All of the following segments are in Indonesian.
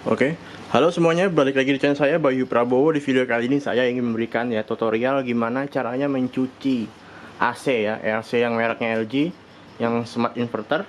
Oke, halo semuanya, balik lagi di channel saya Bayu Prabowo. Di video kali ini saya ingin memberikan tutorial gimana caranya mencuci AC AC yang mereknya LG, yang smart inverter.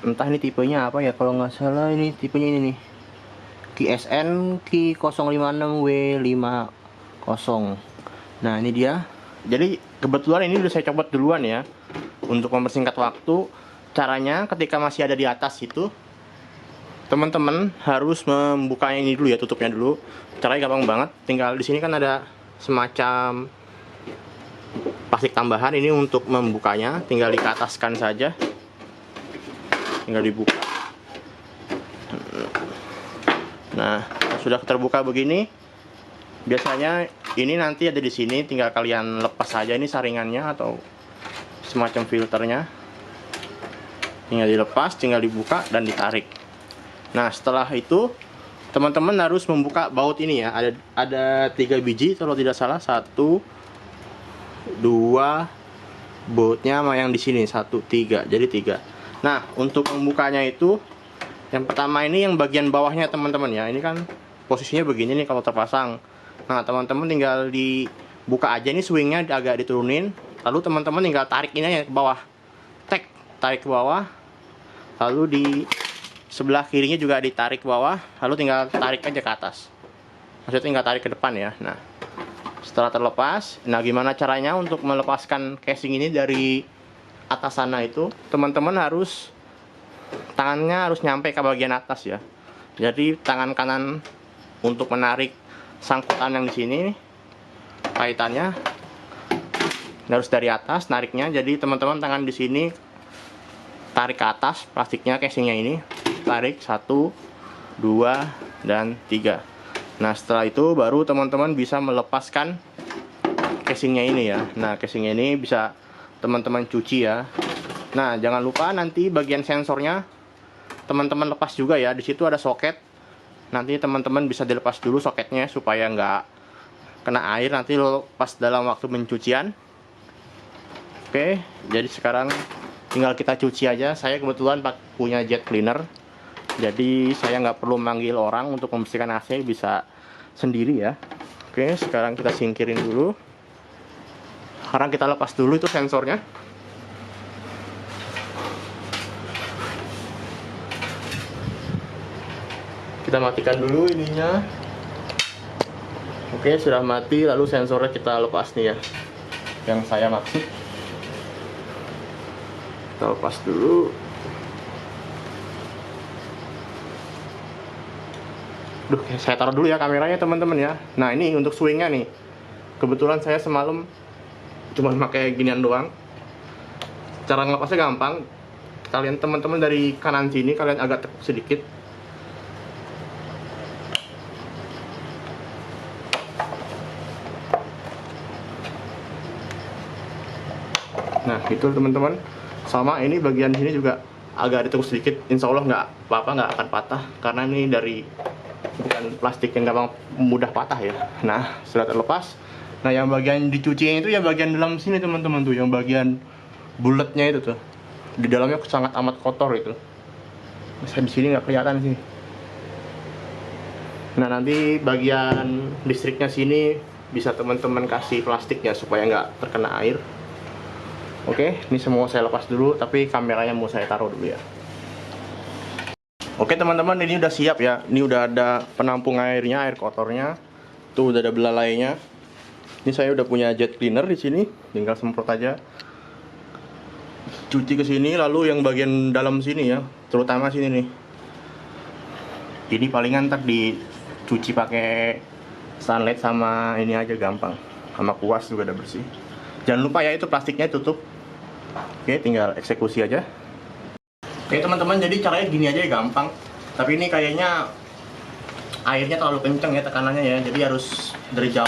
Entah ini tipenya apa ya, kalau nggak salah ini tipenya ini nih, KSN Q056W50. Nah ini dia. Jadi kebetulan ini udah saya copot duluan ya, untuk mempersingkat waktu. Caranya ketika masih ada di atas itu, teman-teman harus membukanya ini dulu ya, tutupnya dulu. Caranya gampang banget. Tinggal di sini kan ada semacam plastik tambahan, ini untuk membukanya. Tinggal dikeataskan saja. Tinggal dibuka. Nah, sudah terbuka begini. Biasanya ini nanti ada di sini, tinggal kalian lepas saja ini saringannya atau semacam filternya. Tinggal dilepas, tinggal dibuka dan ditarik. Nah, setelah itu teman-teman harus membuka baut ini ya. Ada 3 biji kalau tidak salah. 1 2 bautnya sama yang di sini 1 3. Jadi 3. Nah, untuk membukanya itu yang pertama ini yang bagian bawahnya teman-teman ya. Ini kan posisinya begini nih kalau terpasang. Nah, teman-teman tinggal dibuka aja, ini swingnya agak diturunin. Lalu teman-teman tinggal tarik ini aja ke bawah. Tarik ke bawah. Lalu di sebelah kirinya juga ditarik ke bawah, lalu tinggal tarik aja ke atas. Maksudnya tinggal tarik ke depan ya. Nah, setelah terlepas, nah gimana caranya untuk melepaskan casing ini dari atas sana itu? Teman-teman harus tangannya harus nyampe ke bagian atas ya. Jadi tangan kanan untuk menarik sangkutan yang di sini, kaitannya harus dari atas nariknya. Jadi teman-teman tangan di sini tarik ke atas plastiknya, casingnya ini. Tarik 1 2 dan 3. Nah, setelah itu baru teman-teman bisa melepaskan casingnya ini ya. Nah, casingnya ini bisa teman-teman cuci ya. Nah, jangan lupa nanti bagian sensornya teman-teman lepas juga ya. Di situ ada soket. Nanti teman-teman bisa dilepas dulu soketnya supaya nggak kena air nanti lo pas dalam waktu pencucian. Oke, jadi sekarang tinggal kita cuci aja. Saya kebetulan punya jet cleaner, jadi saya nggak perlu manggil orang untuk membersihkan AC, bisa sendiri ya. Oke, sekarang kita singkirin dulu. Sekarang kita lepas dulu itu sensornya. Kita matikan dulu ininya. Oke, sudah mati. Lalu sensornya kita lepas nih ya, yang saya maksud. Kita lepas dulu. Duh, saya taruh dulu ya kameranya teman-teman ya. Nah, ini untuk swingnya nih. Kebetulan saya semalam cuma pakai ginian doang. Cara ngelepasnya gampang. Kalian teman-teman dari kanan sini kalian agak tekuk sedikit. Nah, itu teman-teman. Sama ini bagian sini juga agak ditekuk sedikit. Insya Allah nggak apa-apa, nggak akan patah karena ini dari bukan plastik yang gampang mudah patah ya. Nah, sudah terlepas. Nah, yang bagian dicucinya itu ya bagian dalam sini teman-teman tuh, yang bagian bulatnya itu tuh. Di dalamnya sangat amat kotor itu. Saya di sini nggak kelihatan sih. Nah, nanti bagian listriknya sini bisa teman-teman kasih plastik ya supaya nggak terkena air. Oke, ini semua saya lepas dulu, tapi kameranya mau saya taruh dulu ya. Oke teman-teman, ini udah siap ya. Ini udah ada penampung airnya, air kotornya. Tuh udah ada belalainya. Ini saya udah punya jet cleaner di sini, tinggal semprot aja. Cuci ke sini, lalu yang bagian dalam sini ya, terutama sini nih. Ini palingan ntar dicuci pakai sunlight sama ini aja gampang. Sama kuas juga udah bersih. Jangan lupa ya itu plastiknya tutup. Oke, tinggal eksekusi aja. Oke teman-teman, jadi caranya gini aja ya, gampang. Tapi ini kayaknya airnya terlalu kenceng ya tekanannya ya, jadi harus dari jauh.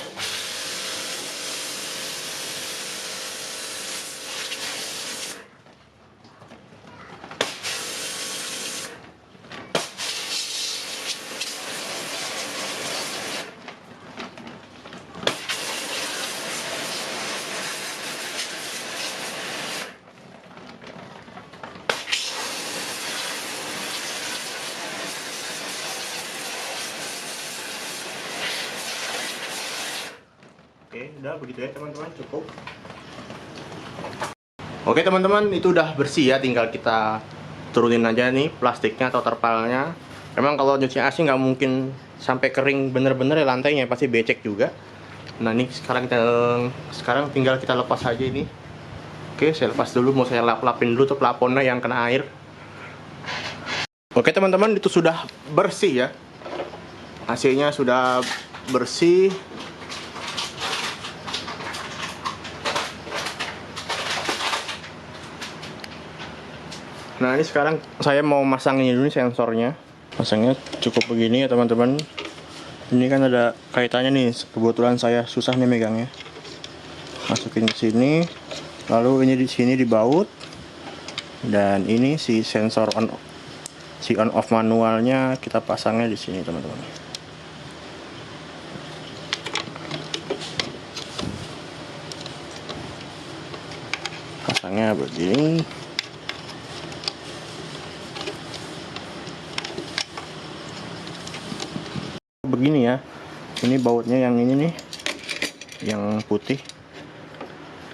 Oke, udah begitu ya teman-teman, cukup. Oke teman-teman, itu udah bersih ya, tinggal kita turunin aja nih plastiknya atau terpalnya. Memang kalau nyuci AC nggak mungkin sampai kering bener-bener ya, lantainya pasti becek juga. Nah ini sekarang tinggal kita lepas aja ini. Oke, saya lepas dulu, mau saya lap-lapin dulu tuh plafonnya yang kena air. Oke teman-teman, itu sudah bersih ya, AC-nya sudah bersih. Nah ini sekarang saya mau masang ini dulu sensornya. Pasangnya cukup begini ya teman-teman. Ini kan ada kaitannya nih, kebetulan saya susah nih megangnya. Masukin ke sini, lalu ini di sini dibaut, dan ini si sensor on off manualnya kita pasangnya di sini teman-teman. Pasangnya begini. Begini ya, ini bautnya yang ini nih, yang putih.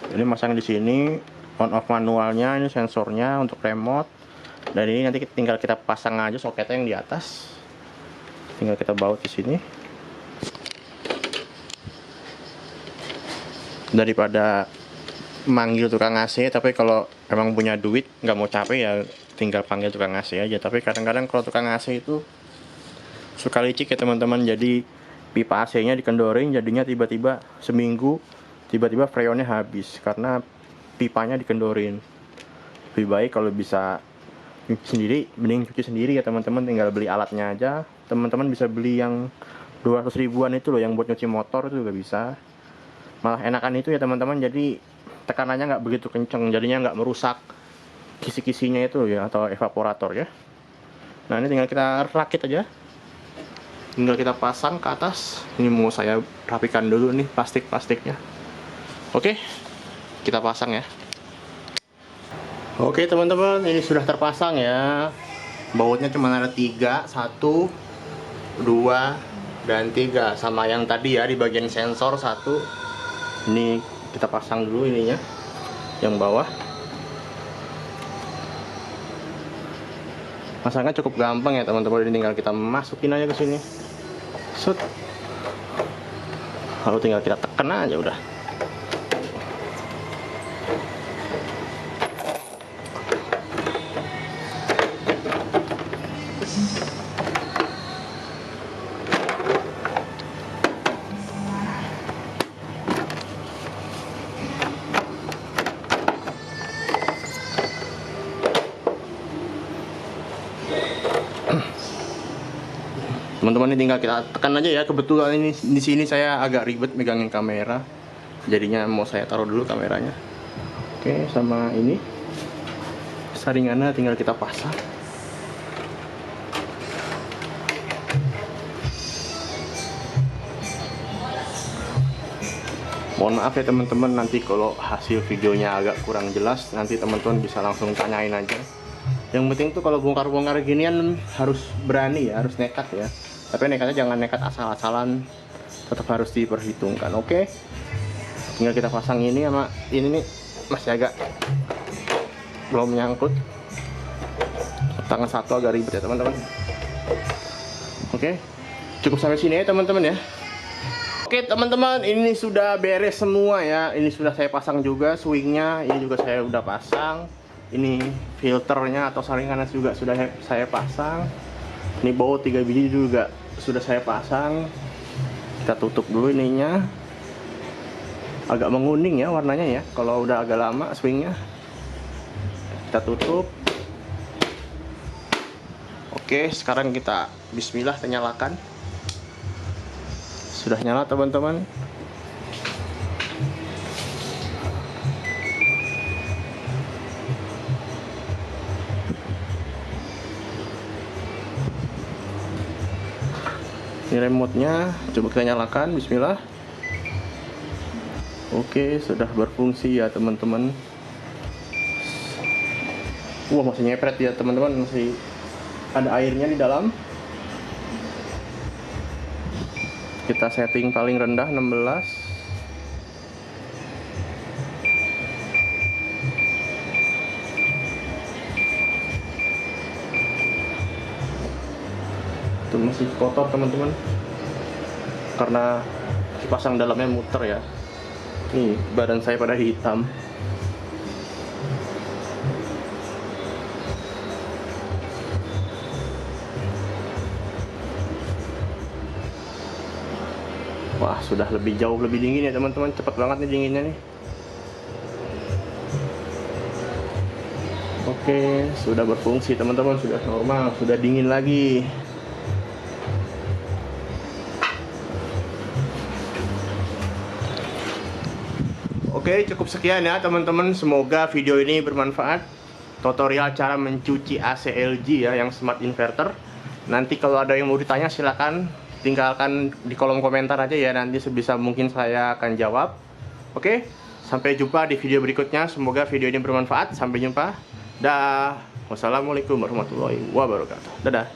Jadi masang di sini, on off manualnya, ini sensornya untuk remote. Dan ini nanti tinggal kita pasang aja soketnya yang di atas. Tinggal kita baut di sini. Daripada manggil tukang AC, tapi kalau emang punya duit nggak mau capek ya tinggal panggil tukang AC aja. Tapi kadang-kadang kalau tukang AC itu suka licik ya teman-teman, jadi pipa AC-nya dikendorin, jadinya tiba-tiba seminggu tiba-tiba freonnya habis karena pipanya dikendorin. Lebih baik kalau bisa cuci sendiri, mending cuci sendiri ya teman-teman, tinggal beli alatnya aja. Teman-teman bisa beli yang 200 ribuan itu loh, yang buat nyuci motor itu juga bisa. Malah enakan itu ya teman-teman, jadi tekanannya nggak begitu kenceng, jadinya nggak merusak kisi-kisinya itu ya, atau evaporator ya. Nah ini tinggal kita rakit aja, tinggal kita pasang ke atas. Ini mau saya rapikan dulu nih plastiknya. Oke, kita pasang ya. Oke teman-teman, ini sudah terpasang ya. Bautnya cuma ada 3, 1, 2, dan 3. Sama yang tadi ya, di bagian sensor 1. Ini kita pasang dulu ininya, yang bawah. Masangnya cukup gampang ya teman-teman, ini tinggal kita masukin aja ke sini. Set. Lalu tinggal kita tekan aja udah. Teman-teman, ini tinggal kita tekan aja ya. Kebetulan ini di sini saya agak ribet megangin kamera, jadinya mau saya taruh dulu kameranya. Oke, sama ini saringannya tinggal kita pasang. Mohon maaf ya teman-teman, nanti kalau hasil videonya agak kurang jelas, nanti teman-teman bisa langsung tanyain aja. Yang penting tuh kalau bongkar-bongkar ginian harus berani ya, harus nekat ya. Tapi nekatnya jangan nekat asal-asalan, tetap harus diperhitungkan. Oke, tinggal kita pasang ini sama ini nih, masih agak belum nyangkut. Tangan satu agak ribet ya teman-teman. Oke, cukup sampai sini ya teman-teman ya. Oke teman-teman, ini sudah beres semua ya. Ini sudah saya pasang juga swingnya, ini juga saya udah pasang. Ini filternya atau saringannya juga sudah saya pasang. Ini baut 3 biji juga sudah saya pasang. Kita tutup dulu ininya. Agak menguning ya warnanya ya, kalau udah agak lama swingnya. Kita tutup. Oke, sekarang kita bismillah, kita nyalakan. Sudah nyala teman-teman. Ini remote-nya, coba kita nyalakan, bismillah. Oke, sudah berfungsi ya teman-teman. Wah, masih nyepret ya teman-teman, masih ada airnya di dalam. Kita setting paling rendah 16. Itu masih kotor teman-teman, karena kipas yang dalamnya muter ya. Nih badan saya pada hitam. Wah, sudah jauh lebih dingin ya teman-teman. Cepet banget nih dinginnya nih. Oke, sudah berfungsi teman-teman, sudah normal, sudah dingin lagi. Oke, cukup sekian ya teman-teman. Semoga video ini bermanfaat. Tutorial cara mencuci AC LG ya, yang smart inverter. Nanti kalau ada yang mau ditanya silakan tinggalkan di kolom komentar aja ya, nanti sebisa mungkin saya akan jawab. Oke, sampai jumpa di video berikutnya. Semoga video ini bermanfaat. Sampai jumpa. Dah. Wassalamualaikum warahmatullahi wabarakatuh. Dadah.